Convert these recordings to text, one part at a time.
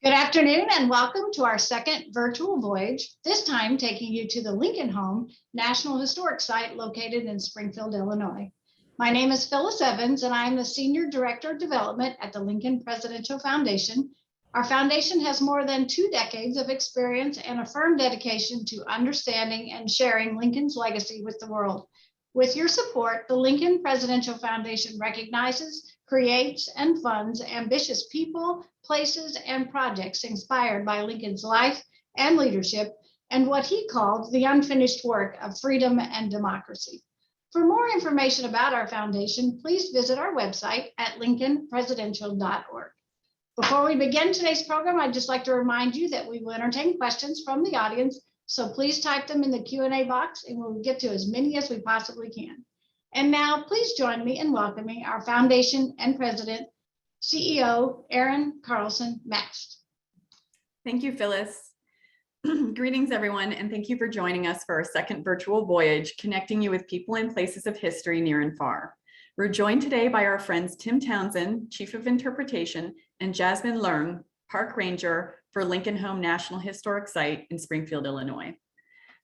Good afternoon and welcome to our second virtual voyage, this time taking you to the Lincoln Home National Historic Site located in Springfield, Illinois. My name is Phyllis Evans and I am the Senior Director of Development at the Lincoln Presidential Foundation. Our foundation has more than 2 decades of experience and a firm dedication to understanding and sharing Lincoln's legacy with the world. With your support, the Lincoln Presidential Foundation recognizes, creates, and funds ambitious people, places, and projects inspired by Lincoln's life and leadership and what he called the unfinished work of freedom and democracy. For more information about our foundation, please visit our website at lincolnpresidential.org. Before we begin today's program, I'd just like to remind you that we will entertain questions from the audience, so please type them in the Q&A box and we'll get to as many as we possibly can. And now please join me in welcoming our foundation and president, CEO Erin Carlson Mast. Thank you, Phyllis. Greetings, everyone, and thank you for joining us for our second virtual voyage, connecting you with people and places of history near and far. We're joined today by our friends Tim Townsend, Chief of Interpretation, and Jasmine Leung, Park Ranger for Lincoln Home National Historic Site in Springfield, Illinois.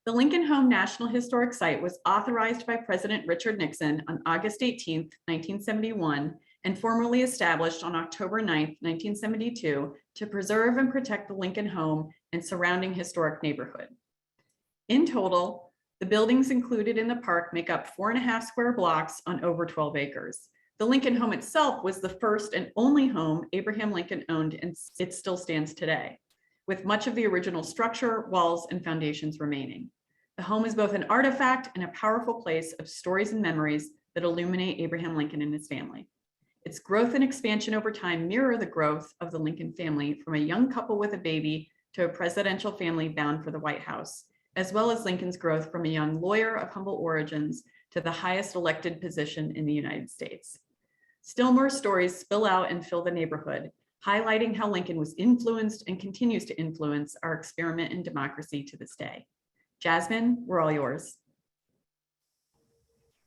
The Lincoln Home National Historic Site was authorized by President Richard Nixon on August 18, 1971, and formally established on October 9, 1972, to preserve and protect the Lincoln home and surrounding historic neighborhood. In total, the buildings included in the park make up 4.5 square blocks on over 12 acres. The Lincoln home itself was the first and only home Abraham Lincoln owned, and it still stands today, with much of the original structure, walls, and foundations remaining. The home is both an artifact and a powerful place of stories and memories that illuminate Abraham Lincoln and his family. Its growth and expansion over time mirror the growth of the Lincoln family from a young couple with a baby to a presidential family bound for the White House, as well as Lincoln's growth from a young lawyer of humble origins to the highest elected position in the United States. Still more stories spill out and fill the neighborhood, highlighting how Lincoln was influenced and continues to influence our experiment in democracy to this day. Jasmine, we're all yours.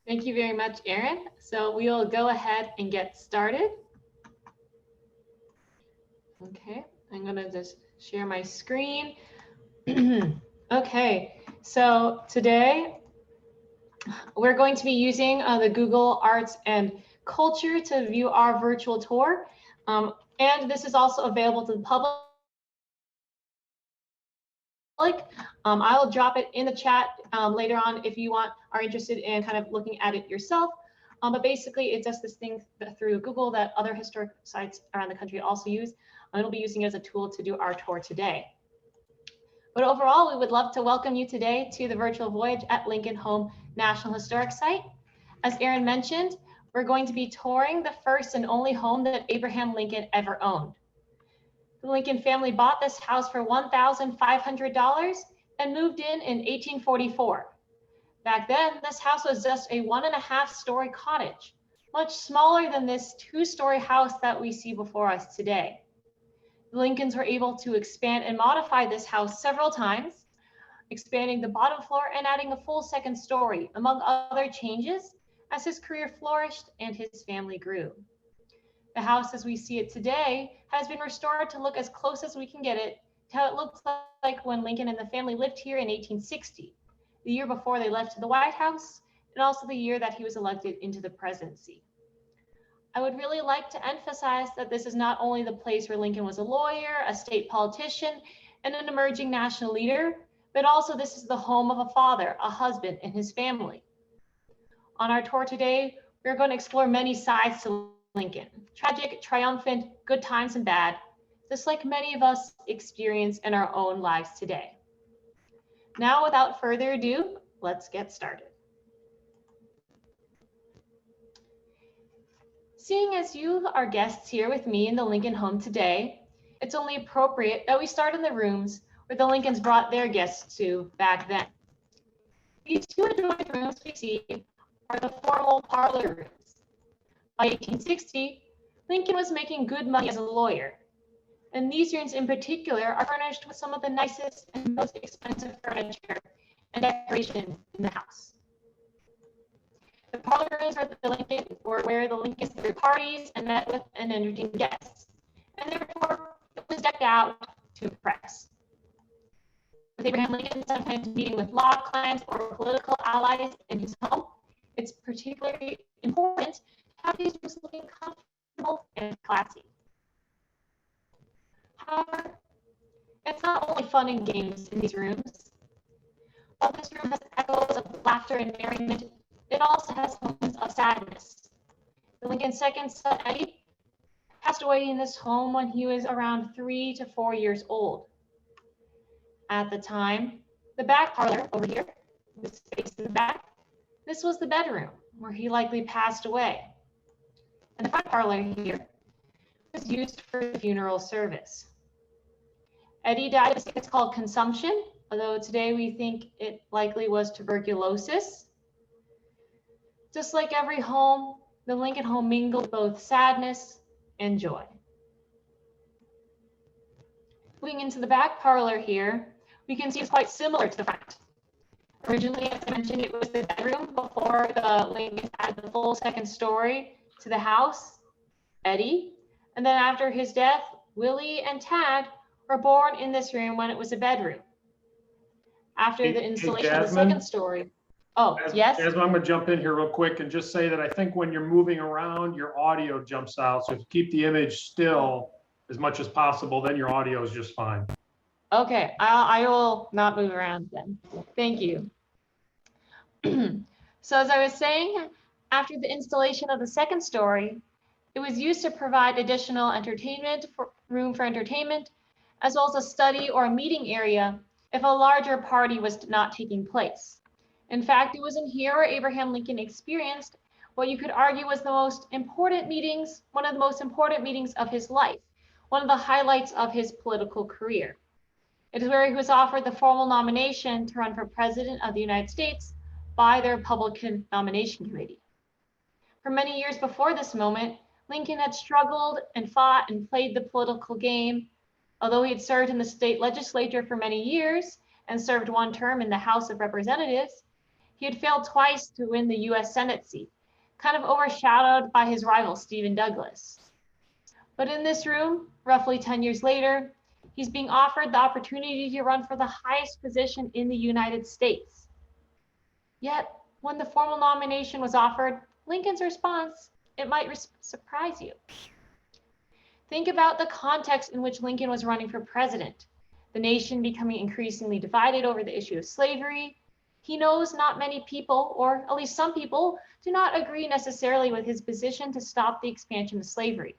Thank you very much, Erin. So we will go ahead and get started. Okay, I'm gonna just share my screen. Okay, so today we're going to be using the Google Arts and Culture to view our virtual tour. And this is also available to the public. I'll drop it in the chat later on if you are interested in kind of looking at it yourself. But basically, it does this thing through Google that other historic sites around the country also use. It'll be using it as a tool to do our tour today. But overall, we would love to welcome you today to the virtual voyage at Lincoln Home National Historic Site. As Erin mentioned, we're going to be touring the first and only home that Abraham Lincoln ever owned. The Lincoln family bought this house for $1,500 and moved in 1844. Back then, this house was just a 1.5-story cottage, much smaller than this 2-story house that we see before us today. The Lincolns were able to expand and modify this house several times, expanding the bottom floor and adding a full 2nd story, among other changes, as his career flourished and his family grew. The house as we see it today has been restored to look as close as we can get it to how it looked like when Lincoln and the family lived here in 1860, the year before they left to the White House, and also the year that he was elected into the presidency. I would really like to emphasize that this is not only the place where Lincoln was a lawyer, a state politician, and an emerging national leader, but also this is the home of a father, a husband, and his family. On our tour today, we're going to explore many sides to Lincoln, tragic, triumphant, good times and bad, just like many of us experience in our own lives today. Now, without further ado, let's get started. Seeing as you are guests here with me in the Lincoln home today, it's only appropriate that we start in the rooms where the Lincolns brought their guests to back then. These 2 adjoining rooms we see are the formal parlor rooms. By 1860, Lincoln was making good money as a lawyer, and these rooms in particular are furnished with some of the nicest and most expensive furniture and decorations in the house. The parlor rooms were where the Lincolns threw parties and met with and entertained guests, and therefore it was decked out to press. With Abraham Lincoln sometimes meeting with law clients or political allies in his home, it's particularly important to have these rooms looking comfortable and classy. However, it's not only fun and games in these rooms. While this room has echoes of laughter and merriment, it also has moments of sadness. The Lincoln's second son, Eddie, passed away in this home when he was around 3 to 4 years old. At the time, the back parlor over here, this space in the back, this was the bedroom where he likely passed away. And the front parlor here was used for the funeral service. Eddie died of a sickness called consumption, although today we think it likely was tuberculosis. Just like every home, the Lincoln home mingled both sadness and joy. Moving into the back parlor here, we can see it's quite similar to the front. Originally, as I mentioned, it was the bedroom before the Lincoln added the full second story to the house, Eddie. And then after his death, Willie and Tad were born in this room when it was a bedroom. After the installation of the second story. Oh, yes? Jasmine, I'm gonna jump in here real quick and just say that I think when you're moving around, your audio jumps out. So if you keep the image still as much as possible, then your audio is just fine. Okay, I will not move around then. Thank you. So as I was saying, after the installation of the second story, it was used to provide additional room for entertainment, as well as a study or a meeting area if a larger party was not taking place. In fact, it was in here where Abraham Lincoln experienced what you could argue was one of the most important meetings of his life, one of the highlights of his political career. It is where he was offered the formal nomination to run for president of the United States by the Republican nomination committee. For many years before this moment, Lincoln had struggled and fought and played the political game. Although he had served in the state legislature for many years and served one term in the House of Representatives, he had failed twice to win the US Senate seat, kind of overshadowed by his rival, Stephen Douglas. But in this room, roughly 10 years later, he's being offered the opportunity to run for the highest position in the United States. Yet, when the formal nomination was offered, Lincoln's response, it might surprise you. Think about the context in which Lincoln was running for president. The nation becoming increasingly divided over the issue of slavery. He knows not many people, or at least some people, do not agree necessarily with his position to stop the expansion of slavery.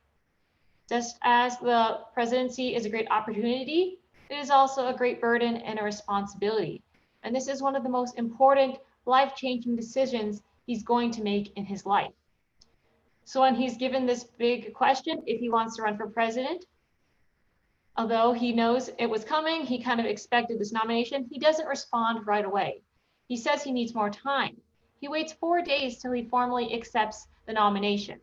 Just as the presidency is a great opportunity, it is also a great burden and a responsibility. And this is one of the most important life-changing decisions he's going to make in his life. So when he's given this big question, if he wants to run for president, although he knows it was coming, he kind of expected this nomination, he doesn't respond right away. He says he needs more time. He waits 4 days till he formally accepts the nomination.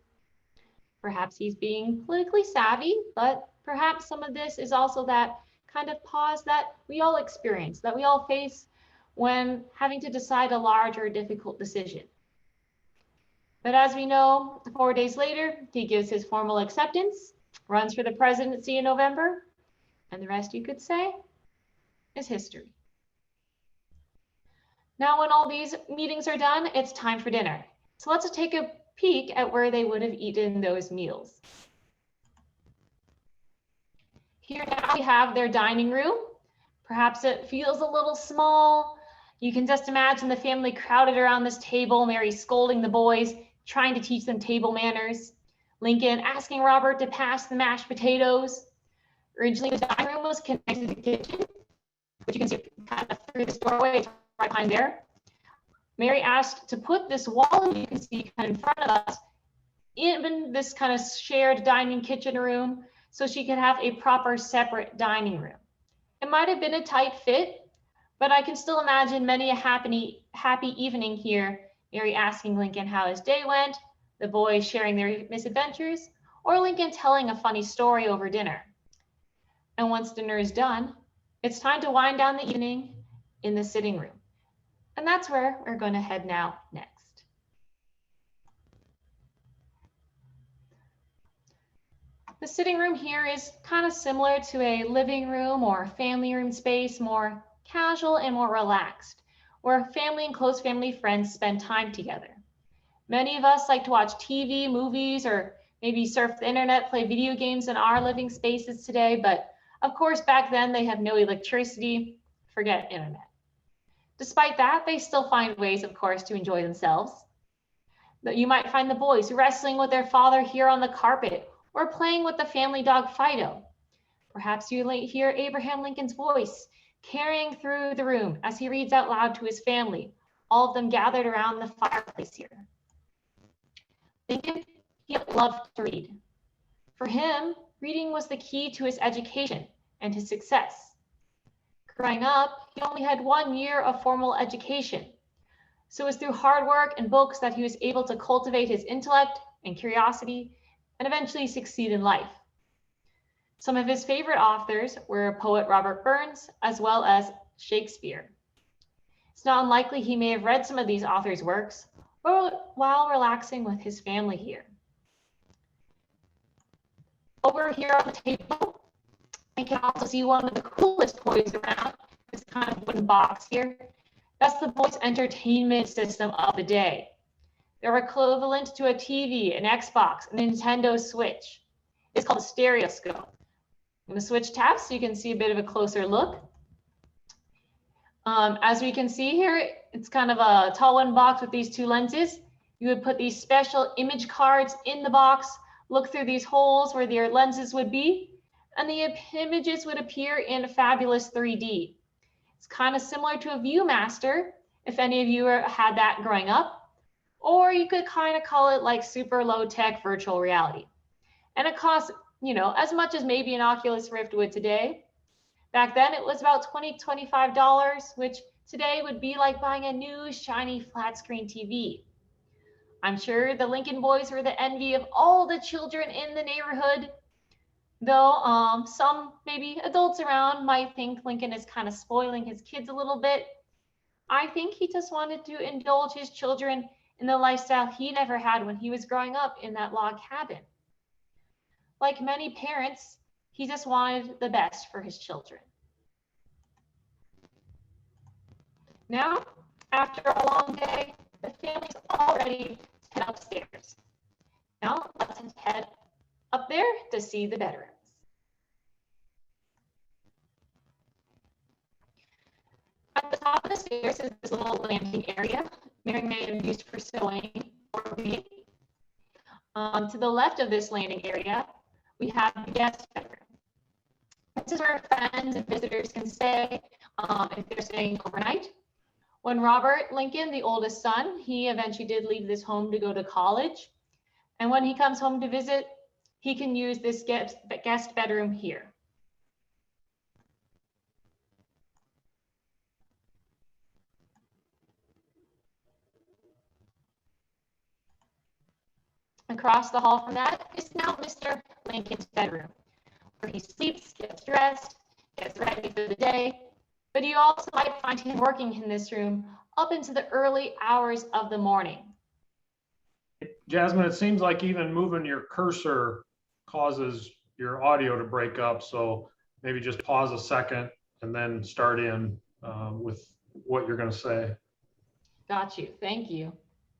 Perhaps he's being politically savvy, but perhaps some of this is also that kind of pause that we all experience, that we all face when having to decide a large or difficult decision. But as we know, 4 days later, he gives his formal acceptance, runs for the presidency in November, and the rest, you could say, is history. Now, when all these meetings are done, it's time for dinner. So let's take a peek at where they would have eaten those meals. Here now we have their dining room. Perhaps it feels a little small. You can just imagine the family crowded around this table, Mary scolding the boys, trying to teach them table manners. Lincoln asking Robert to pass the mashed potatoes. Originally, the dining room was connected to the kitchen, which you can see kind of through this doorway, it's right behind there. Mary asked to put this wall, you can see kind of in front of us, in this kind of shared dining kitchen room, so she could have a proper separate dining room. It might have been a tight fit, but I can still imagine many a happy evening here, Mary asking Lincoln how his day went, the boys sharing their misadventures, or Lincoln telling a funny story over dinner. And once dinner is done, it's time to wind down the evening in the sitting room. And that's where we're going to head now next. The sitting room here is kind of similar to a living room or family room space, more casual and more relaxed, where family and close family friends spend time together. Many of us like to watch TV, movies, or maybe surf the internet, play video games in our living spaces today, but of course back then they had no electricity, forget internet. Despite that, they still find ways, of course, to enjoy themselves. But you might find the boys wrestling with their father here on the carpet or playing with the family dog Fido. Perhaps you hear Abraham Lincoln's voice carrying through the room as he reads out loud to his family, all of them gathered around the fireplace here. Lincoln, he loved to read. For him, reading was the key to his education and his success. Growing up, he only had 1 year of formal education. So it was through hard work and books that he was able to cultivate his intellect and curiosity and eventually succeed in life. Some of his favorite authors were poet Robert Burns, as well as Shakespeare. It's not unlikely he may have read some of these authors' works while relaxing with his family here. Over here on the table, you can also see one of the coolest toys around, this kind of wooden box here. That's the boys' entertainment system of the day. They're equivalent to a TV, an Xbox, a Nintendo Switch. It's called a Stereoscope. I'm going to switch tabs so you can see a bit of a closer look. As we can see here, it's kind of a tall wooden box with these two lenses. You would put these special image cards in the box, look through these holes where their lenses would be, and the images would appear in fabulous 3D. It's kind of similar to a Viewmaster, if any of you had that growing up, or you could kind of call it like super low-tech virtual reality. And it costs, as much as maybe an Oculus Rift would today. Back then it was about $20, $25, which today would be like buying a new shiny flat screen TV. I'm sure the Lincoln boys were the envy of all the children in the neighborhood, though some maybe adults around might think Lincoln is kind of spoiling his kids a little bit. I think he just wanted to indulge his children in the lifestyle he never had when he was growing up in that log cabin. Like many parents, he just wanted the best for his children. Now, after a long day, the family's all ready to head upstairs. Now, let's head up there to see the bedrooms. At the top of the stairs is this little landing area Mary may have used for sewing or reading. To the left of this landing area, we have the guest bedroom. This is where friends and visitors can stay if they're staying overnight. When Robert Lincoln, the oldest son, he eventually did leave this home to go to college. And when he comes home to visit, he can use this guest bedroom here. Across the hall from that is now Mr. Lincoln's bedroom, where he sleeps, gets dressed, gets ready for the day. But you also might find him working in this room up into the early hours of the morning. Jasmine, it seems like even moving your cursor causes your audio to break up. So maybe just pause a second and then start in with what you're going to say. Got you. Thank you.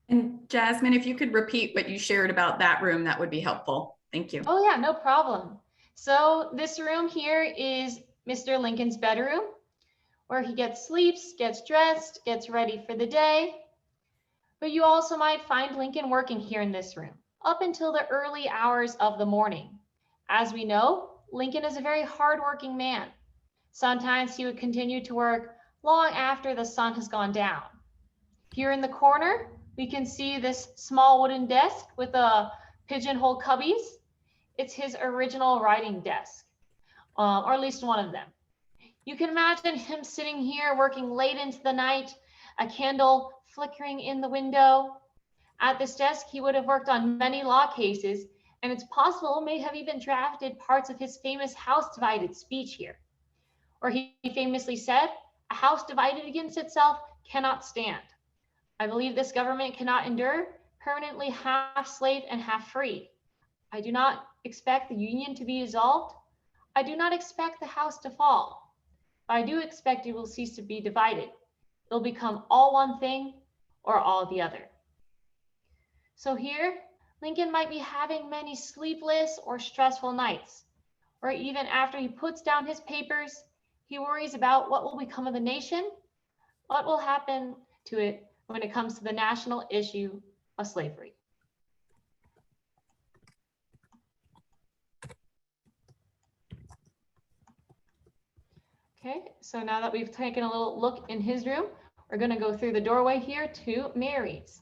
And Jasmine, if you could repeat what you shared about that room, that would be helpful. Thank you. Oh yeah, no problem. So this room here is Mr. Lincoln's bedroom, where he sleeps, gets dressed, gets ready for the day. But you also might find Lincoln working here in this room up until the early hours of the morning. As we know, Lincoln is a very hardworking man. Sometimes he would continue to work long after the sun has gone down. Here in the corner, we can see this small wooden desk with a pigeonhole cubbies. It's his original writing desk, or at least one of them. You can imagine him sitting here working late into the night, a candle flickering in the window. At this desk, he would have worked on many law cases, and it's possible may have even drafted parts of his famous House Divided speech here, where he famously said, "A house divided against itself cannot stand. I believe this government cannot endure, permanently half slave and half free. I do not expect the Union to be dissolved. I do not expect the house to fall. But I do expect it will cease to be divided. It'll become all one thing or all the other. So here, Lincoln might be having many sleepless or stressful nights, or even after he puts down his papers, he worries about what will become of the nation, what will happen to it when it comes to the national issue of slavery. Okay, so now that we've taken a little look in his room, we're going to go through the doorway here to Mary's.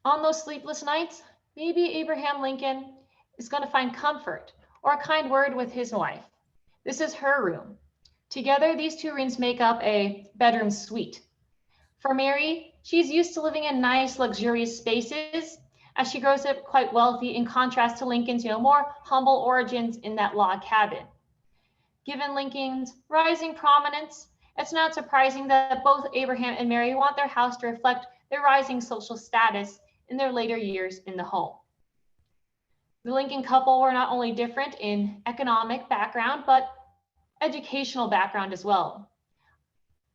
On those sleepless nights, maybe Abraham Lincoln is going to find comfort or a kind word with his wife. This is her room. Together, these two rooms make up a bedroom suite. For Mary, she's used to living in nice, luxurious spaces as she grows up quite wealthy in contrast to Lincoln's, more humble origins in that log cabin. Given Lincoln's rising prominence, it's not surprising that both Abraham and Mary want their house to reflect their rising social status in their later years in the home. The Lincoln couple were not only different in economic background, but educational background as well.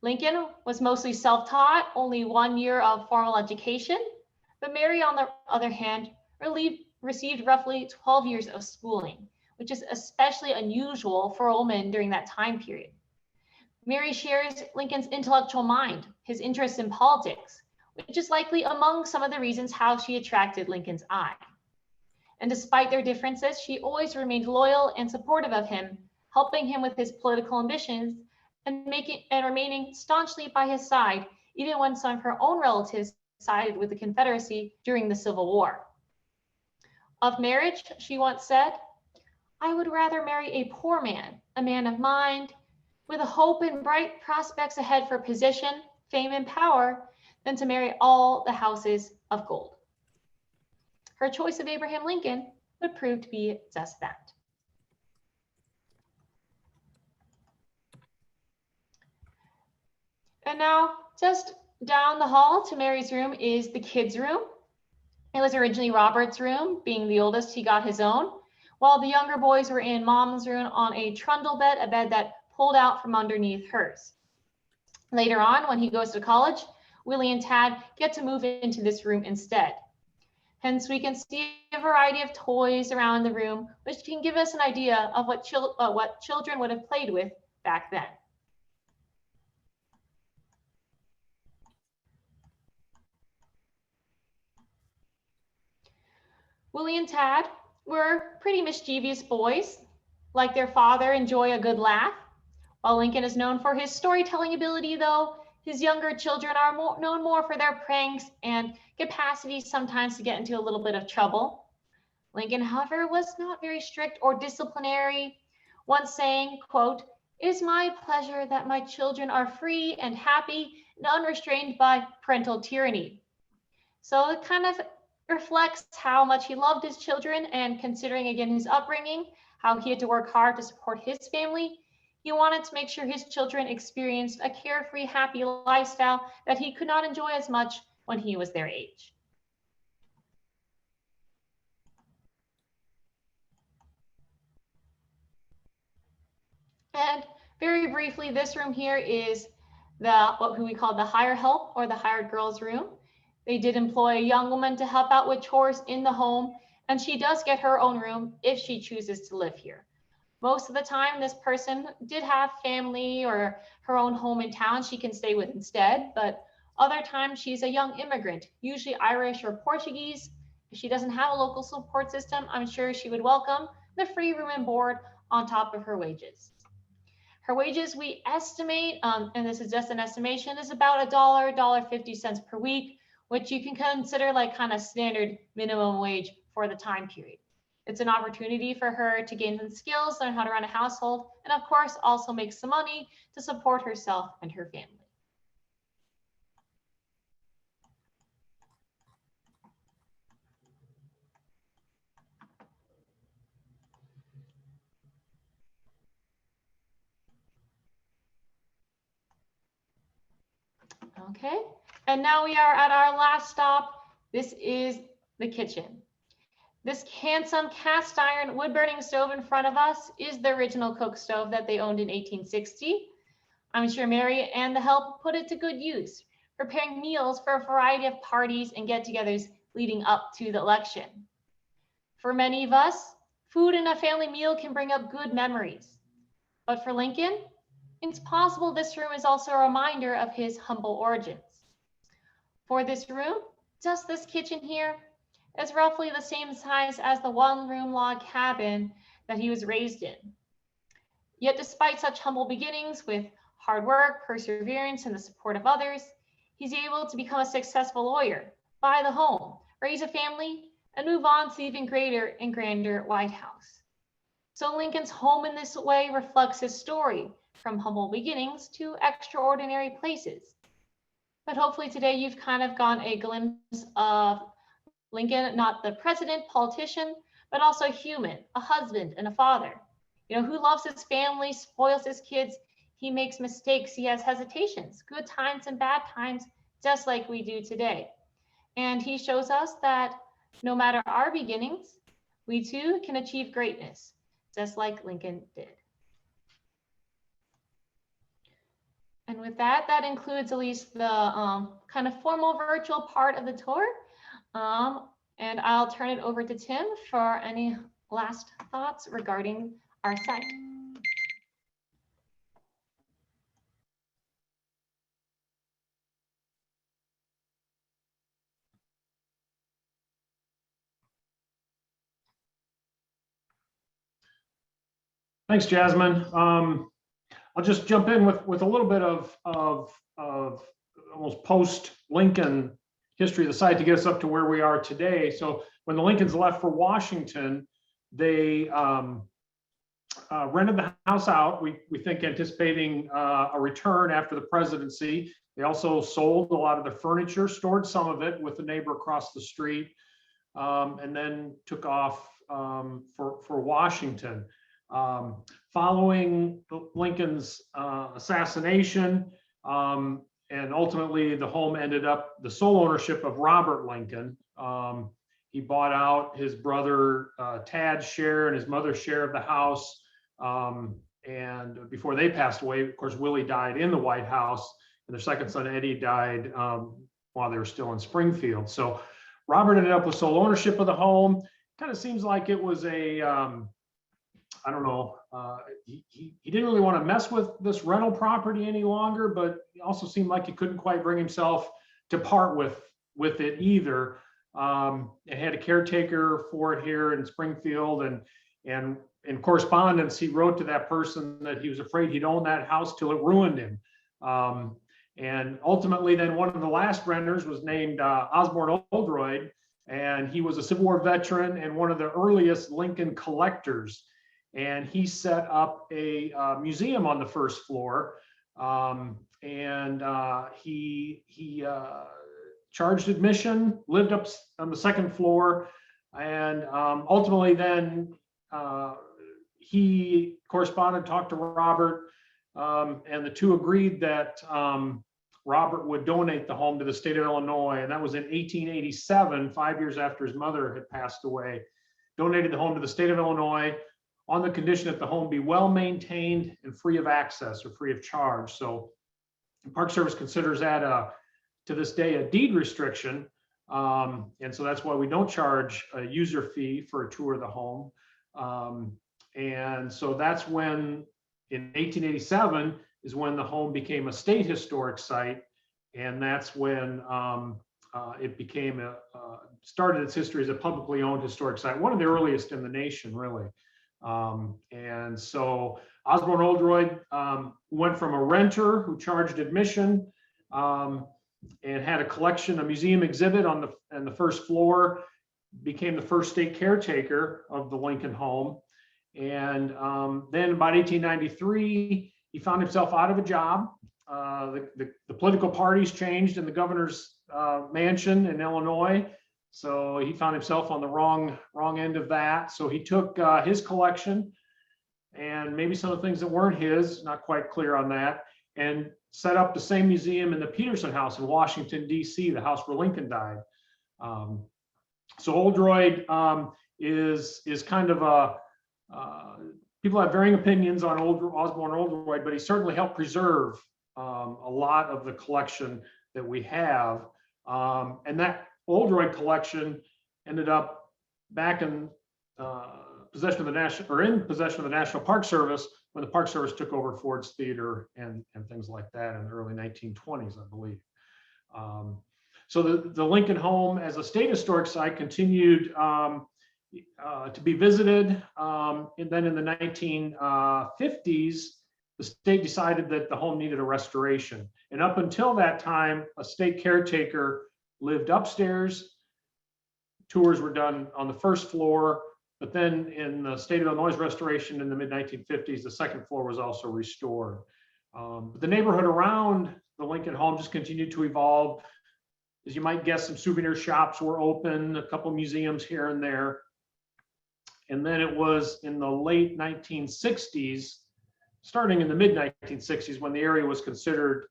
Lincoln was mostly self-taught, only 1 year of formal education, but Mary, on the other hand, received roughly 12 years of schooling, which is especially unusual for a woman during that time period. Mary shares Lincoln's intellectual mind, his interest in politics, which is likely among some of the reasons how she attracted Lincoln's eye. And despite their differences, she always remained loyal and supportive of him, helping him with his political ambitions and remaining staunchly by his side, even when some of her own relatives sided with the Confederacy during the Civil War. Of marriage, she once said, "I would rather marry a poor man, a man of mind, with a hope and bright prospects ahead for position, fame, and power, than to marry all the houses of gold." Her choice of Abraham Lincoln would prove to be just that. And now, just down the hall to Mary's room is the kids' room. It was originally Robert's room. Being the oldest, he got his own, while the younger boys were in Mom's room on a trundle bed, a bed that pulled out from underneath hers. Later on, when he goes to college, Willie and Tad get to move into this room instead. Hence, we can see a variety of toys around the room, which can give us an idea of what children would have played with back then. Willie and Tad were pretty mischievous boys. Like their father, enjoy a good laugh. While Lincoln is known for his storytelling ability, though, his younger children are known more for their pranks and capacity sometimes to get into a little bit of trouble. Lincoln, however, was not very strict or disciplinary, once saying, quote, "It is my pleasure that my children are free and happy and unrestrained by parental tyranny." So it kind of reflects how much he loved his children, and considering again his upbringing, how he had to work hard to support his family, he wanted to make sure his children experienced a carefree, happy lifestyle that he could not enjoy as much when he was their age. And very briefly, this room here is who we call the hired help or the hired girls room. They did employ a young woman to help out with chores in the home, and she does get her own room if she chooses to live here. Most of the time, this person did have family or her own home in town she can stay with instead, but other times she's a young immigrant, usually Irish or Portuguese. If she doesn't have a local support system, I'm sure she would welcome the free room and board on top of her wages. Her wages, we estimate, and this is just an estimation, is about $1.50 per week, which you can consider like kind of standard minimum wage for the time period. It's an opportunity for her to gain some skills, learn how to run a household, and of course, also make some money to support herself and her family. Okay, And now we are at our last stop. This is the kitchen. This handsome cast iron wood burning stove in front of us is the original cook stove that they owned in 1860. I'm sure Mary and the help put it to good use, preparing meals for a variety of parties and get-togethers leading up to the election. For many of us, food in a family meal can bring up good memories. But for Lincoln, it's possible this room is also a reminder of his humble origins. For this room, just this kitchen here is roughly the same size as the one-room log cabin that he was raised in. Yet despite such humble beginnings with hard work, perseverance, and the support of others, he's able to become a successful lawyer, buy the home, raise a family, and move on to the even greater and grander White House. So Lincoln's home in this way reflects his story from humble beginnings to extraordinary places. But hopefully today you've kind of gotten a glimpse of Lincoln, not the president, politician, but also human, a husband and a father, who loves his family, spoils his kids. He makes mistakes. He has hesitations, good times and bad times, just like we do today. And he shows us that no matter our beginnings, we too can achieve greatness, just like Lincoln did. And with that, that includes at least the kind of formal virtual part of the tour. And I'll turn it over to Tim for any last thoughts regarding our site. Thanks, Jasmine. I'll just jump in with a little bit of almost post-Lincoln history of the site to get us up to where we are today. So when the Lincolns left for Washington, they rented the house out, we think anticipating a return after the presidency. They also sold a lot of the furniture, stored some of it with the neighbor across the street, and then took off for Washington. Following Lincoln's assassination, and ultimately the home ended up the sole ownership of Robert Lincoln. He bought out his brother Tad's share and his mother's share of the house. And before they passed away, of course, Willie died in the White House, and their second son Eddie died while they were still in Springfield. So Robert ended up with sole ownership of the home. Kind of seems like it was a I don't know, he didn't really want to mess with this rental property any longer, but it also seemed like he couldn't quite bring himself to part with it either. It had a caretaker for it here in Springfield, and in correspondence, he wrote to that person that he was afraid he'd own that house till it ruined him. And ultimately, then one of the last renters was named Osborne Oldroyd, and he was a Civil War veteran and one of the earliest Lincoln collectors. And he set up a museum on the first floor, and he charged admission, lived up on the second floor, and ultimately then he corresponded, talked to Robert, and the two agreed that Robert would donate the home to the state of Illinois, and that was in 1887, 5 years after his mother had passed away. Donated the home to the state of Illinois, on the condition that the home be well maintained and free of access or free of charge. So the Park Service considers that to this day a deed restriction. And so that's why we don't charge a user fee for a tour of the home. And so that's when, in 1887, is when the home became a state historic site. And that's when it became started its history as a publicly owned historic site, one of the earliest in the nation, really. And so Osborne Oldroyd went from a renter who charged admission and had a collection, a museum exhibit on the first floor, became the first state caretaker of the Lincoln home. And then about 1893, he found himself out of a job. The political parties changed in the governor's mansion in Illinois. So he found himself on the wrong end of that. So he took his collection and maybe some of the things that weren't his, not quite clear on that, and set up the same museum in the Peterson House in Washington, D.C., the house where Lincoln died. So Oldroyd is kind of a, people have varying opinions on Osborne Oldroyd, but he certainly helped preserve a lot of the collection that we have. And that Oldroyd collection ended up back in possession of the National Park Service when the Park Service took over Ford's Theater and things like that in the early 1920s, I believe. So the Lincoln home as a state historic site continued to be visited. And then in the 1950s, the state decided that the home needed a restoration. And up until that time, a state caretaker lived upstairs. Tours were done on the first floor. But then in the state of Illinois restoration in the mid-1950s, the second floor was also restored. But the neighborhood around the Lincoln home just continued to evolve. As you might guess, some souvenir shops were open, a couple museums here and there. And then it was in the late 1960s, starting in the mid-1960s, when the area was considered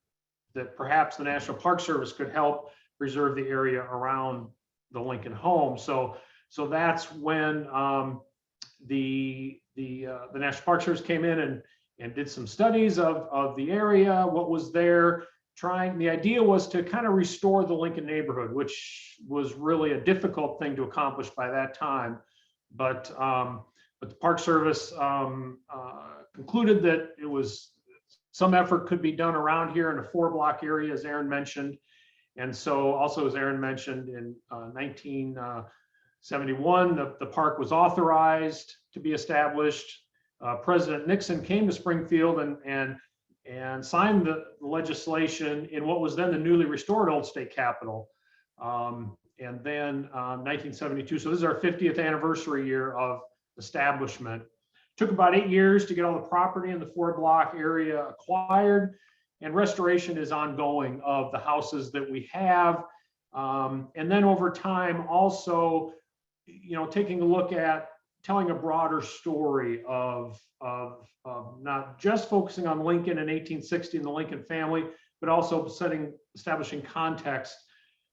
that perhaps the National Park Service could help preserve the area around the Lincoln home. So that's when the National Park Service came in and did some studies of the area, what was there. The idea was to kind of restore the Lincoln neighborhood, which was really a difficult thing to accomplish by that time. But the Park Service concluded that it was some effort could be done around here in a 4-block area, as Aaron mentioned. And so also, as Aaron mentioned, in 1971, the park was authorized to be established. President Nixon came to Springfield and signed the legislation in what was then the newly restored Old State Capitol. And then 1972, so this is our 50th anniversary year of establishment. Took about 8 years to get all the property in the 4-block area acquired, and restoration is ongoing of the houses that we have. And then over time, also, taking a look at telling a broader story of not just focusing on Lincoln in 1860 and the Lincoln family, but also establishing context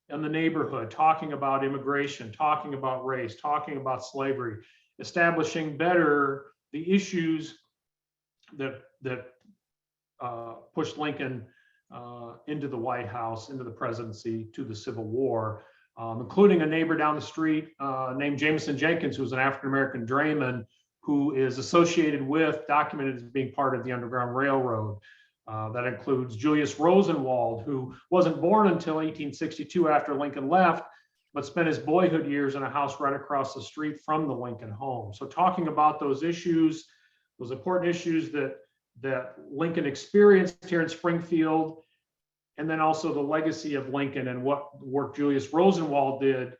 in the neighborhood, talking about immigration, talking about race, talking about slavery, establishing better the issues that pushed Lincoln into the White House, into the presidency, to the Civil War, including a neighbor down the street named Jameson Jenkins, who was an African-American drayman who is associated with, documented as being part of the Underground Railroad. That includes Julius Rosenwald, who wasn't born until 1862 after Lincoln left, but spent his boyhood years in a house right across the street from the Lincoln home. So talking about those issues, those important issues that Lincoln experienced here in Springfield, and then also the legacy of Lincoln and what work Julius Rosenwald did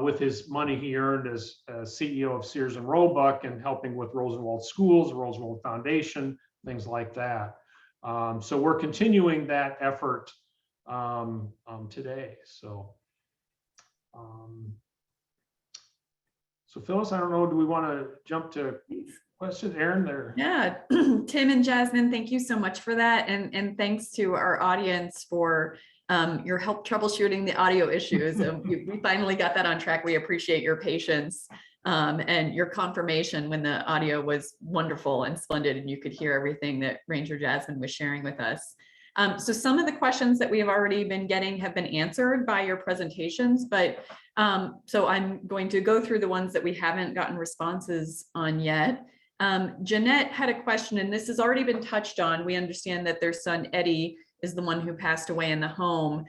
with his money he earned as CEO of Sears and Roebuck and helping with Rosenwald Schools, Rosenwald Foundation, things like that. So we're continuing that effort today. So Phyllis, I don't know, do we want to jump to questions? Aaron there? Yeah, Tim and Jasmine, thank you so much for that. And thanks to our audience for your help troubleshooting the audio issues. We finally got that on track. We appreciate your patience and your confirmation when the audio was wonderful and splendid and you could hear everything that Ranger Jasmine was sharing with us. So some of the questions that we have already been getting have been answered by your presentations, but so I'm going to go through the ones that we haven't gotten responses on yet. Jeanette had a question, and this has already been touched on. We understand that their son Eddie is the one who passed away in the home.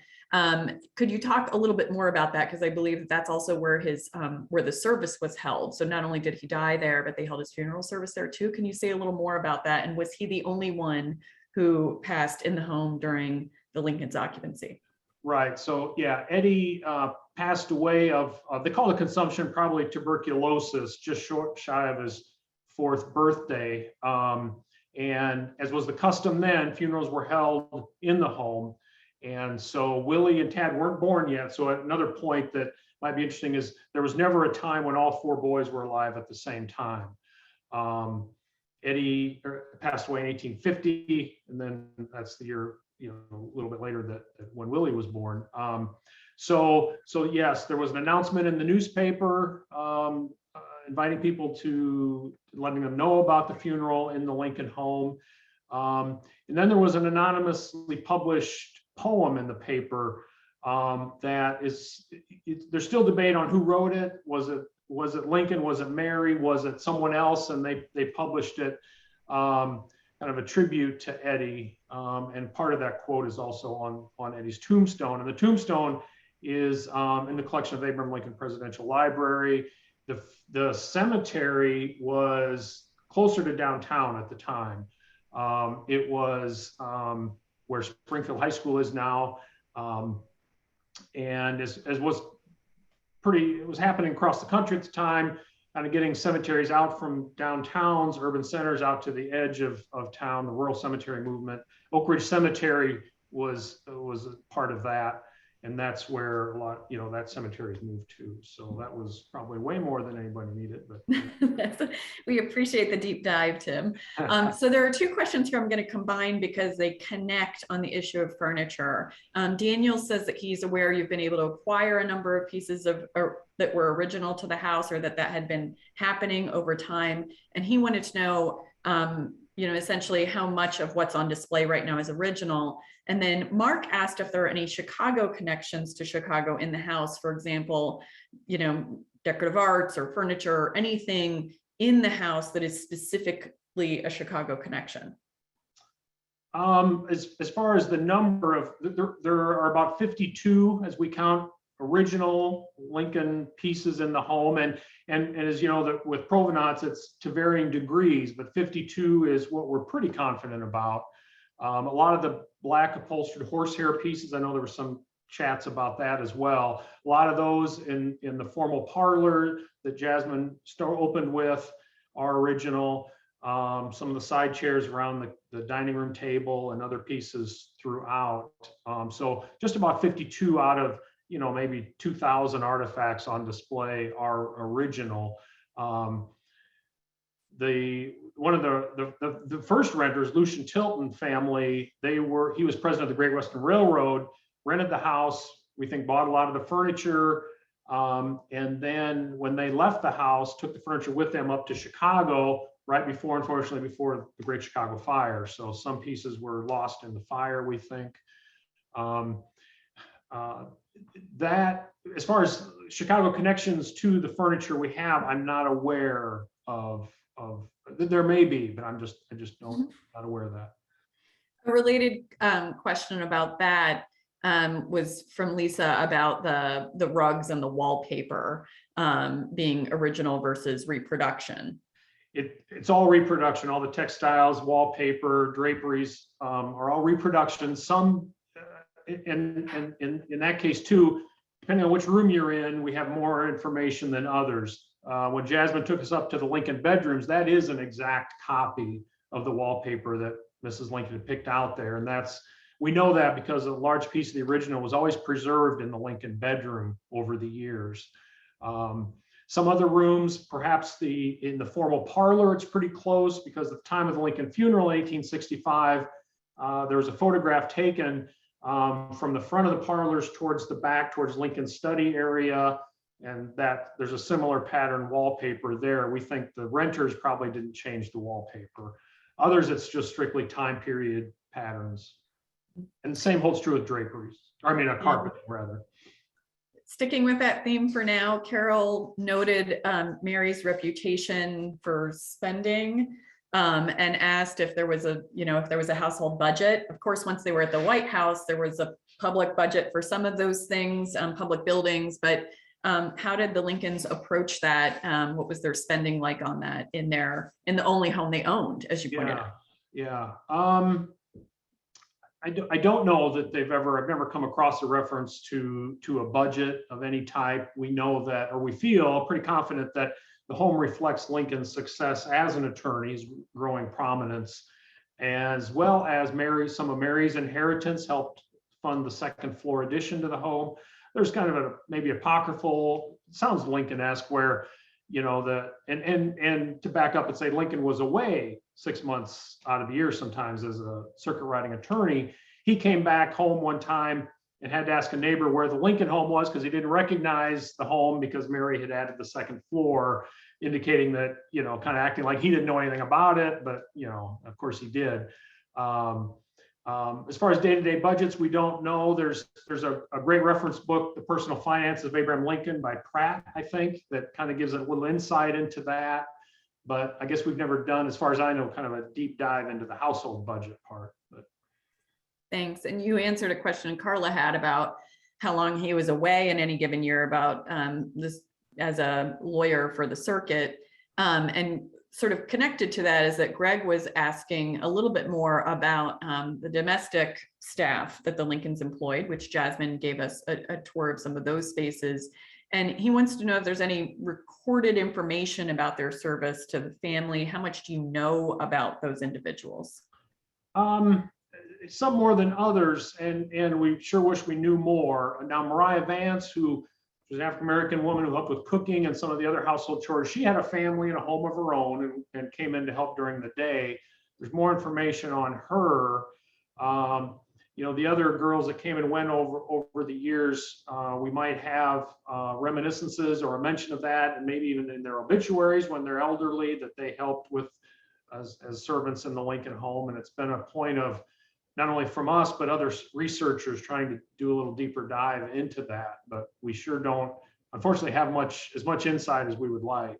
Could you talk a little bit more about that? Because I believe that's also where where the service was held. So not only did he die there, but they held his funeral service there too. Can you say a little more about that? And was he the only one who passed in the home during the Lincoln's occupancy? Right. So yeah, Eddie passed away of, they call it consumption, probably tuberculosis, just shy of his 4th birthday. And as was the custom then, funerals were held in the home. And so Willie and Tad weren't born yet. So another point that might be interesting is there was never a time when all 4 boys were alive at the same time. Eddie passed away in 1850, and then that's the year a little bit later that when Willie was born. So yes, there was an announcement in the newspaper inviting people to letting them know about the funeral in the Lincoln home. And then there was an anonymously published poem in the paper that is, there's still debate on who wrote it. Was it Lincoln? Was it Mary? Was it someone else? And they published it, kind of a tribute to Eddie. And part of that quote is also on Eddie's tombstone. And the tombstone is in the collection of Abraham Lincoln Presidential Library. The cemetery was closer to downtown at the time. It was where Springfield High School is now. And as was it was happening across the country at the time, kind of getting cemeteries out from downtowns, urban centers out to the edge of town, the rural cemetery movement. Oak Ridge Cemetery was a part of that. And that's where that cemetery's moved to. So that was probably way more than anybody needed. But we appreciate the deep dive, Tim. So there are two questions here I'm going to combine because they connect on the issue of furniture. Daniel says that he's aware you've been able to acquire a number of pieces that were original to the house, or that had been happening over time. And he wanted to know, essentially how much of what's on display right now is original. And then Mark asked if there are any Chicago connections to Chicago in the house, for example, decorative arts or furniture or anything in the house that is specifically a Chicago connection. As far as the number of, there are about 52 as we count original Lincoln pieces in the home. And as you know, with provenance, it's to varying degrees, but 52 is what we're pretty confident about. A lot of the black upholstered horsehair pieces, I know there were some chats about that as well. A lot of those in the formal parlor that Jasmine opened with are original. Some of the side chairs around the dining room table and other pieces throughout. So just about 52 out of maybe 2,000 artifacts on display are original. One of the first renters, Lucian Tilton family, he was president of the Great Western Railroad, rented the house, we think bought a lot of the furniture, and then when they left the house, took the furniture with them up to Chicago right before, unfortunately, before the Great Chicago Fire. So some pieces were lost in the fire, we think. That, as far as Chicago connections to the furniture we have, I'm not aware of. There may be, but I just not aware of that. A related question about that was from Lisa about the rugs and the wallpaper being original versus reproduction. It's all reproduction. All the textiles, wallpaper, draperies are all reproduction. Some, in that case too, depending on which room you're in, we have more information than others. When Jasmine took us up to the Lincoln bedrooms, that is an exact copy of the wallpaper that Mrs. Lincoln had picked out there. And we know that because a large piece of the original was always preserved in the Lincoln bedroom over the years. Some other rooms, perhaps in the formal parlor, it's pretty close because at the time of the Lincoln funeral in 1865, there was a photograph taken from the front of the parlors towards the back, towards Lincoln's study area. And that there's a similar pattern wallpaper there. We think the renters probably didn't change the wallpaper. Others, it's just strictly time period patterns. And the same holds true with draperies. Carpeting rather. Sticking with that theme for now, Carol noted Mary's reputation for spending and asked if there was a household budget. Of course, once they were at the White House, there was a public budget for some of those things, public buildings, but how did the Lincolns approach that? What was their spending like on that in the only home they owned, as you pointed out? Yeah. I don't know that I've never come across a reference to a budget of any type. We know that, or we feel pretty confident that the home reflects Lincoln's success as an attorney, his growing prominence, as well as some of Mary's inheritance helped fund the second floor addition to the home. There's kind of maybe apocryphal, sounds Lincoln-esque, where and to back up and say Lincoln was away 6 months out of the year sometimes as a circuit riding attorney. he came back home one time and had to ask a neighbor where the Lincoln home was because he didn't recognize the home because Mary had added the second floor, indicating that, you know, kind of acting like he didn't know anything about it, but, you know, of course he did. As far as day-to-day budgets, we don't know. There's a great reference book, The Personal Finances of Abraham Lincoln by Pratt, I think, that kind of gives a little insight into that. But I guess we've never done, as far as I know, kind of a deep dive into the household budget part. But Thanks. And you answered a question Carla had about how long he was away in any given year about this as a lawyer for the circuit. And sort of connected to that is that Greg was asking a little bit more about the domestic staff that the Lincolns employed, which Jasmine gave us a tour of some of those spaces. And he wants to know if there's any recorded information about their service to the family. How much do you know about those individuals? Some more than others, and we sure wish we knew more. Now, Mariah Vance, who was an African-American woman who helped with cooking and some of the other household chores, she had a family and a home of her own and came in to help during the day. There's more information on her. You know, the other girls that came and went over the years, we might have reminiscences or a mention of that, and maybe even in their obituaries when they're elderly, that they helped with as servants in the Lincoln home. And it's been a point of not only from us, but other researchers trying to do a little deeper dive into that. But we sure don't, unfortunately, have as much insight as we would like.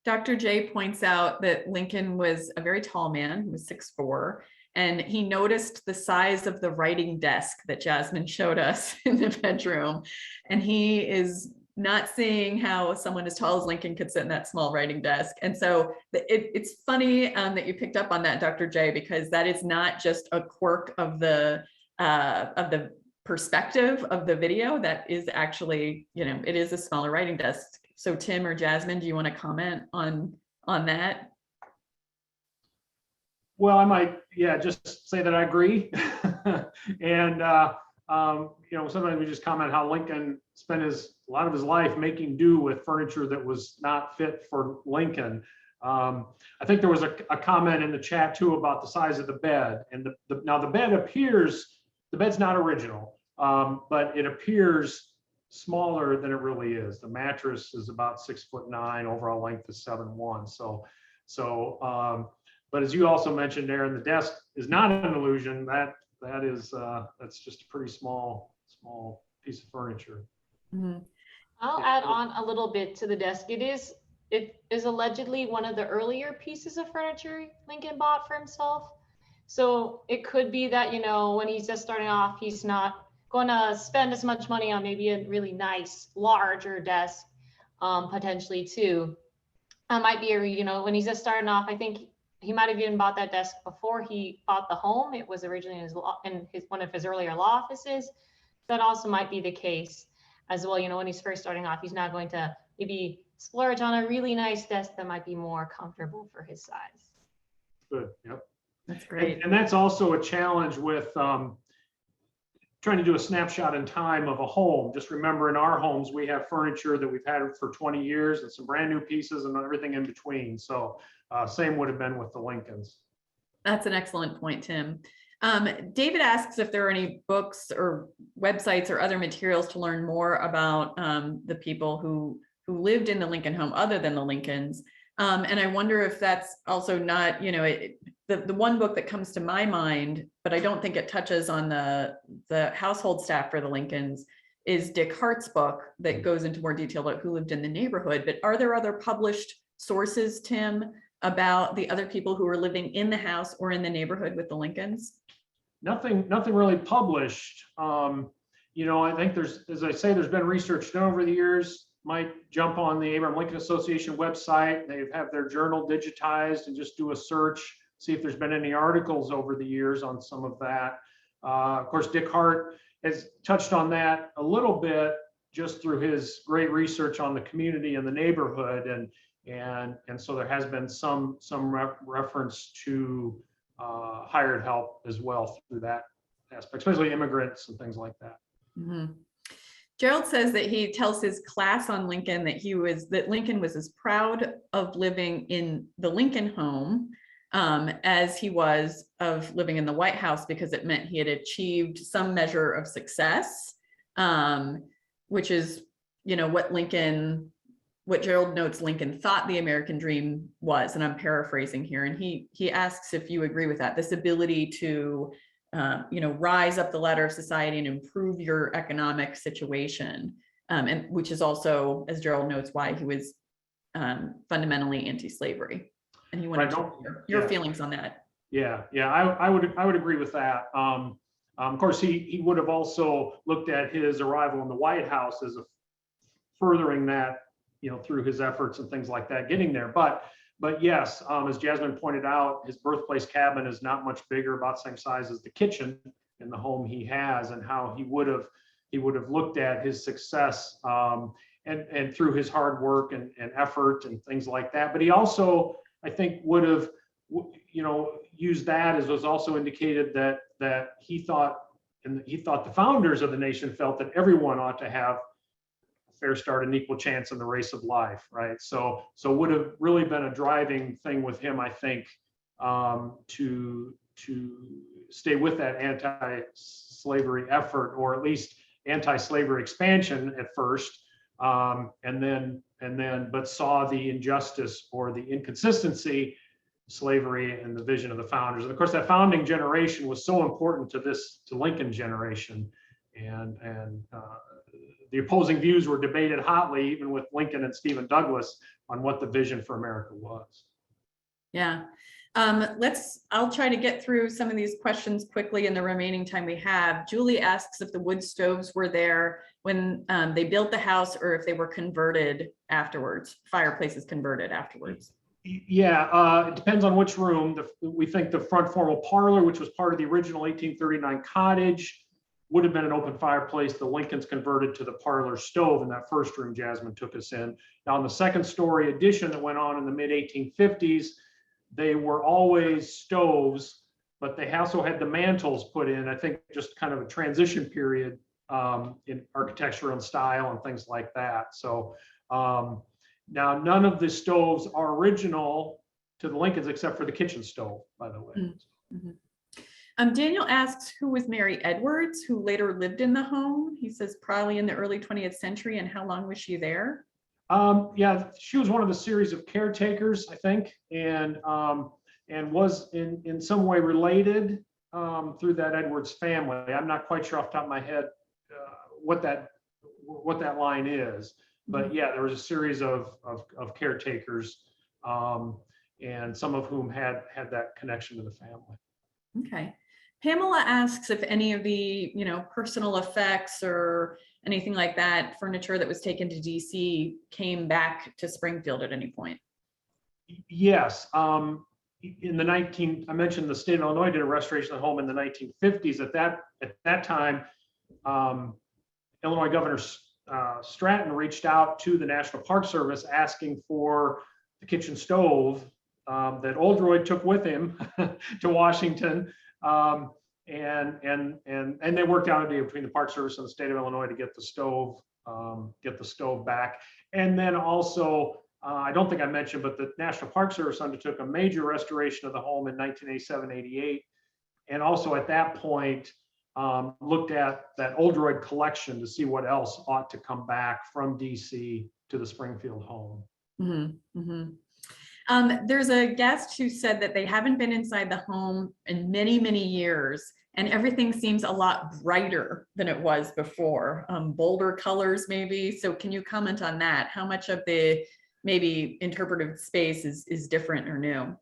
Dr. J points out that Lincoln was a very tall man, he was 6'4", and he noticed the size of the writing desk that Jasmine showed us in the bedroom. And he is not seeing how someone as tall as Lincoln could sit in that small writing desk. And so it's funny that you picked up on that, Dr. J, because that is not just a quirk of the perspective of the video. That is actually, you know, it is a smaller writing desk. So Tim or Jasmine, do you want to comment on that? Well, I might, yeah, just say that I agree. And, you know, sometimes we just comment how Lincoln spent a lot of his life making do with furniture that was not fit for Lincoln. I think there was a comment in the chat too about the size of the bed. And now the bed appears, the bed's not original, but it appears smaller than it really is. The mattress is about 6'9", overall length is 7'1". But as you also mentioned, Aaron, the desk is not an illusion. That's just a pretty small piece of furniture. Mm-hmm. I'll add on a little bit to the desk. It is allegedly one of the earlier pieces of furniture Lincoln bought for himself. So it could be that, you know, when he's just starting off, he's not going to spend as much money on maybe a really nice, larger desk, potentially too. Might be, you know, when he's just starting off, I think he might have even bought that desk before he bought the home. It was originally in one of his earlier law offices. That also might be the case as well. You know, when he's first starting off, he's not going to maybe splurge on a really nice desk that might be more comfortable for his size. Good. Yep. That's great. And that's also a challenge with trying to do a snapshot in time of a home. Just remember, in our homes, we have furniture that we've had for 20 years and some brand new pieces and everything in between. So same would have been with the Lincolns. That's an excellent point, Tim. David asks if there are any books or websites or other materials to learn more about the people who lived in the Lincoln home other than the Lincolns. And I wonder if that's also not, you know, the one book that comes to my mind, but I don't think it touches on the household staff for the Lincolns, is Dick Hart's book that goes into more detail about who lived in the neighborhood. But are there other published sources, Tim, about the other people who were living in the house or in the neighborhood with the Lincolns? Nothing really published. You know, I think as I say, there's been research done over the years. Might jump on the Abraham Lincoln Association website. They have their journal digitized and just do a search, see if there's been any articles over the years on some of that. Of course, Dick Hart has touched on that a little bit just through his great research on the community and the neighborhood. And so there has been some reference to hired help as well through that aspect, especially immigrants and things like that. Mm-hmm. Gerald says that he tells his class on Lincoln that Lincoln was as proud of living in the Lincoln home as he was of living in the White House, because it meant he had achieved some measure of success, which is, what Gerald notes Lincoln thought the American dream was, and I'm paraphrasing here. And he asks if you agree with that, this ability to, rise up the ladder of society and improve your economic situation, and which is also, as Gerald notes, why he was fundamentally anti-slavery. And he wanted your feelings on that. Yeah, I would agree with that. Of course, he would have also looked at his arrival in the White House as a furthering that, through his efforts and things like that, getting there. But yes, as Jasmine pointed out, his birthplace cabin is not much bigger, about the same size as the kitchen in the home he has, and how he would have looked at his success and through his hard work and effort and things like that. But he also, I think, would have, used that as was also indicated that he thought the founders of the nation felt that everyone ought to have fair start and equal chance in the race of life, right? So would have really been a driving thing with him, I think, to stay with that anti-slavery effort, or at least anti-slavery expansion at first, and then but saw the injustice or the inconsistency, slavery, and the vision of the founders. And of course, that founding generation was so important to Lincoln generation, and the opposing views were debated hotly, even with Lincoln and Stephen Douglas, on what the vision for America was. Yeah. I'll try to get through some of these questions quickly in the remaining time we have. Julie asks if the wood stoves were there when they built the house, or if they were converted afterwards, fireplaces converted afterwards. Yeah, it depends on which room. We think the front formal parlor, which was part of the original 1839 cottage, would have been an open fireplace. The Lincolns converted to the parlor stove in that first room Jasmine took us in. Now, in the second story addition that went on in the mid 1850s, they were always stoves, but they also had the mantles put in, I think just kind of a transition period in architecture and style and things like that. So now none of the stoves are original to the Lincolns except for the kitchen stove, by the way. Mm-hmm. Daniel asks, who was Mary Edwards, who later lived in the home? He says probably in the early 20th century, and how long was she there? Yeah, she was one of a series of caretakers, I think, and was in some way related through that Edwards family. I'm not quite sure off the top of my head what that line is, but yeah, there was a series of caretakers, and some of whom had that connection to the family. Okay. Pamela asks if any of the, personal effects or anything like that, furniture that was taken to DC, came back to Springfield at any point. Yes. I mentioned the state of Illinois did a restoration of the home in the 1950s. At that time, Illinois Governor Stratton reached out to the National Park Service asking for the kitchen stove that Oldroyd took with him to Washington. And they worked out a deal between the Park Service and the state of Illinois to get the stove back. And then also, I don't think I mentioned, but the National Park Service undertook a major restoration of the home in 1987-88. And also at that point, looked at that Oldroyd collection to see what else ought to come back from DC to the Springfield home. Mm-hmm. Mm-hmm. There's a guest who said that they haven't been inside the home in many, many years, and everything seems a lot brighter than it was before, bolder colors maybe. So can you comment on that? How much of the maybe interpretive space is different or new?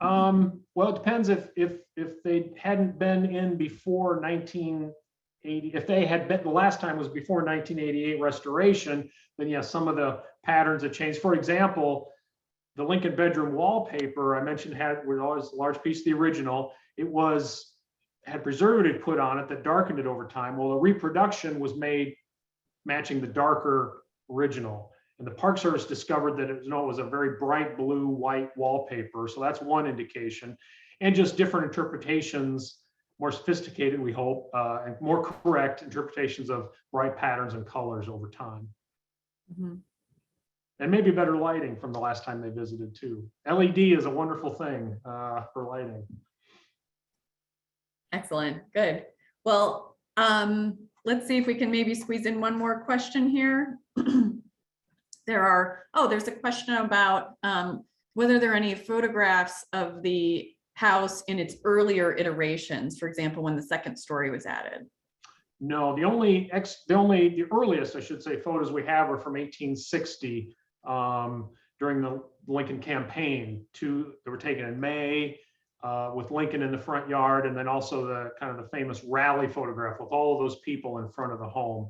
Well, it depends if they hadn't been in before 1980, if they had been, the last time was before 1988 restoration, then yes, some of the patterns have changed. For example, the Lincoln bedroom wallpaper I mentioned was always a large piece of the original. It had preservative put on it that darkened it over time. Well, the reproduction was made matching the darker original. And the Park Service discovered that it was a very bright blue white wallpaper. So that's one indication. And just different interpretations, more sophisticated, we hope, and more correct interpretations of bright patterns and colors over time. Mm-hmm. And maybe better lighting from the last time they visited too. LED is a wonderful thing for lighting. Excellent, good. Well, let's see if we can maybe squeeze in one more question here. There's a question about whether there are any photographs of the house in its earlier iterations, for example, when the second story was added. No, the earliest, I should say, photos we have are from 1860 during the Lincoln campaign. They were taken in May with Lincoln in the front yard, and then also the kind of the famous rally photograph with all of those people in front of the home.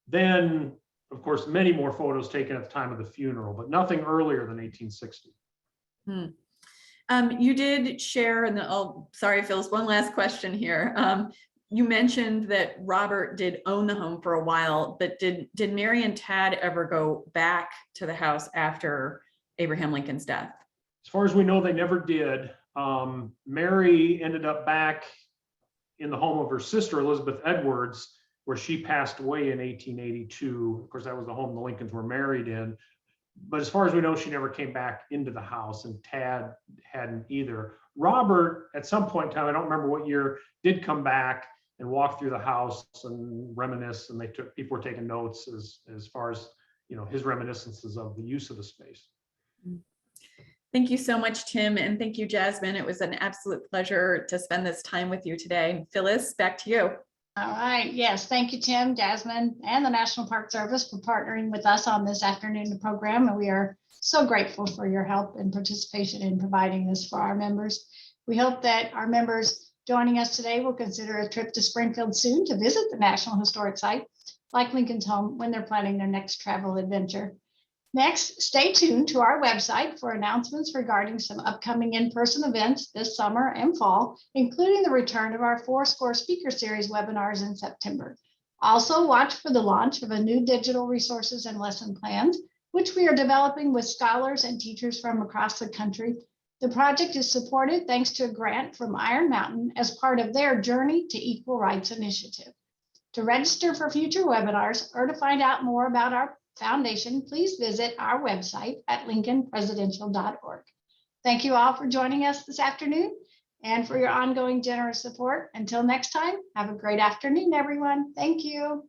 Then, of course, many more photos taken at the time of the funeral, but nothing earlier than 1860. You did share, and sorry, Phyllis, one last question here. You mentioned that Robert did own the home for a while, but did Mary and Tad ever go back to the house after Abraham Lincoln's death? As far as we know, they never did. Mary ended up back in the home of her sister, Elizabeth Edwards, where she passed away in 1882. Of course, that was the home the Lincolns were married in. But as far as we know, she never came back into the house, and Tad hadn't either. Robert, at some point in time, I don't remember what year, did come back and walk through the house and reminisce, and people were taking notes as far as, you know, his reminiscences of the use of the space. Thank you so much, Tim, and thank you, Jasmine. It was an absolute pleasure to spend this time with you today. Phyllis, back to you. All right. Yes. Thank you, Tim, Jasmine, and the National Park Service for partnering with us on this afternoon program. And we are so grateful for your help and participation in providing this for our members. We hope that our members joining us today will consider a trip to Springfield soon to visit the National Historic Site, like Lincoln's home, when they're planning their next travel adventure. Next, stay tuned to our website for announcements regarding some upcoming in-person events this summer and fall, including the return of our 4-Score Speaker Series webinars in September. Also, watch for the launch of a new digital resources and lesson plans, which we are developing with scholars and teachers from across the country. The project is supported thanks to a grant from Iron Mountain as part of their Journey to Equal Rights initiative. To register for future webinars or to find out more about our foundation, please visit our website at lincolnpresidential.org. Thank you all for joining us this afternoon and for your ongoing generous support. Until next time, have a great afternoon, everyone. Thank you.